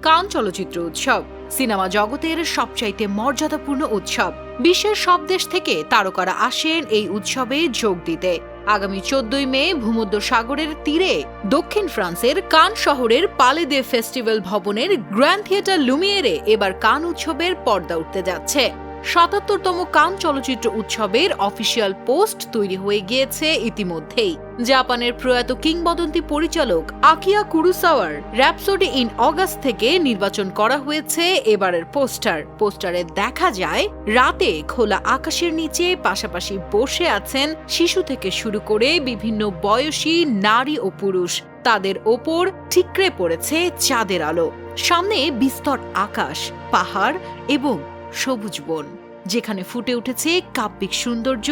কান চলচ্চিত্র উৎসব সিনেমা জগতের সবচাইতে মর্যাদাপূর্ণ উৎসব। বিশ্বের সব দেশ থেকে তারকারা আসেন এই উৎসবে যোগ দিতে। আগামী 14ই মে ভূমধ্যসাগরের তীরে দক্ষিণ ফ্রান্সের কান শহরের পালে দে ফেস্টিভ্যাল ভবনের গ্র্যান্ড থিয়েটার লুমিয়েরে এবার কান উৎসবের পর্দা উঠতে যাচ্ছে। ৭৭তম কান চলচ্চিত্র উৎসবের অফিসিয়াল পোস্ট তৈরি হয়ে গিয়েছে ইতিমধ্যেই। জাপানের প্রয়াত কিংবদন্তি পরিচালক আকিরা কুরোসাওয়ার র‍্যাপসোডি ইন অগাস্ট থেকে নির্বাচন করা হয়েছে এবারের পোস্টারে দেখা যায় রাতে খোলা আকাশের নিচে পাশাপাশি বসে আছেন শিশু থেকে শুরু করে বিভিন্ন বয়সী নারী ও পুরুষ। তাদের ওপর ঠিকরে পড়েছে চাঁদের আলো। সামনে বিস্তর আকাশ, পাহাড় এবং সবুজ বন, যেখানে ফুটে উঠেছে কাব্যিক সৌন্দর্য,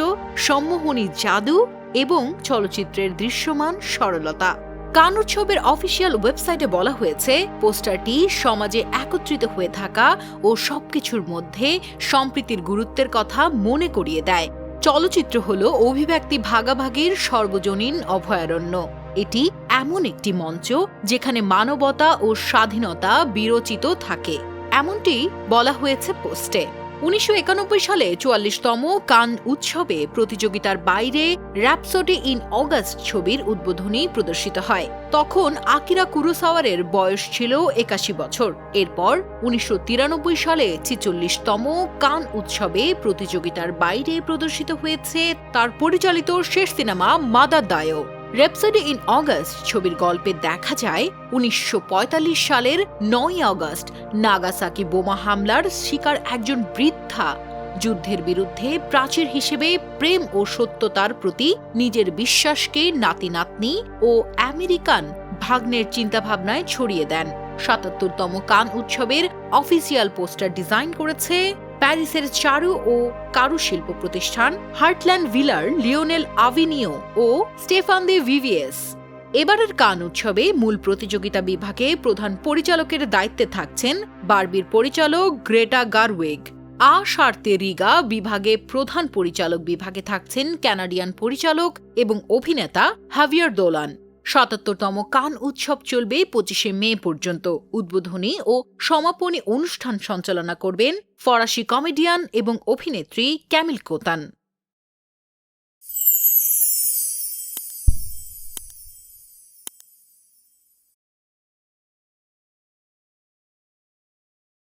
সম্মোহনী জাদু এবং চলচ্চিত্রের দৃশ্যমান সরলতা। কান উৎসবের অফিসিয়াল ওয়েবসাইটে বলা হয়েছে, পোস্টারটি সমাজে একত্রিত হয়ে থাকা ও সবকিছুর মধ্যে সম্প্রীতির গুরুত্বের কথা মনে করিয়ে দেয়। চলচ্চিত্র হল অভিব্যক্তি ভাগাভাগির সর্বজনীন অভয়ারণ্য। এটি এমন একটি মঞ্চ যেখানে মানবতা ও স্বাধীনতা বিরচিত থাকে, এমনটি বলা হয়েছে পোস্টে। ১৯৯১ সালে ৪৪তম কান উৎসবে প্রতিযোগিতার বাইরে র‍্যাপসোডি ইন অগাস্ট ছবির উদ্বোধনী প্রদর্শিত হয়। তখন আকিরা কুরোসাওয়ারের বয়স ছিল ৮১ বছর। এরপর ১৯৯৩ সালে ৪৬তম কান উৎসবে প্রতিযোগিতার বাইরে প্রদর্শিত হয়েছে তার পরিচালিত শেষ সিনেমা Madadayo. Rhapsody in August ছবির গল্পে দেখা যায় ১৯৪৫ সালের ৯ আগস্ট নাগাসাকি বোমা হামলার শিকার একজন বৃদ্ধা যুদ্ধের বিরুদ্ধে প্রাচীর হিসেবে প্রেম ও সত্যতার প্রতি নিজের বিশ্বাসকে নাতি নাতনি ও আমেরিকান ভাগ্নের চিন্তাভাবনায় ছড়িয়ে দেন। ৭৭তম কান উৎসবের অফিসিয়াল পোস্টার ডিজাইন করেছে প্যারিসের চারু ও কারুশিল্প প্রতিষ্ঠান হার্টল্যান্ড ভিলার লিওনেল আভিনিও ও স্টেফান দে ভিভিয়েস। এবারের কান উৎসবে মূল প্রতিযোগিতা বিভাগে প্রধান পরিচালকের দায়িত্বে থাকছেন বারবির পরিচালক গ্রেটা গারওয়েগ। আ শার্তে রিগা বিভাগে প্রধান পরিচালক বিভাগে থাকছেন কানাডিয়ান পরিচালক এবং অভিনেতা হাভিয়ার দোলান। ৭৭তম কান উৎসব চলবে ২৫শে মে পর্যন্ত। উদ্বোধনী ও সমাপনী অনুষ্ঠান সঞ্চালনা করবেন ফরাসি কমেডিয়ান এবং অভিনেত্রী ক্যামিল কোতান।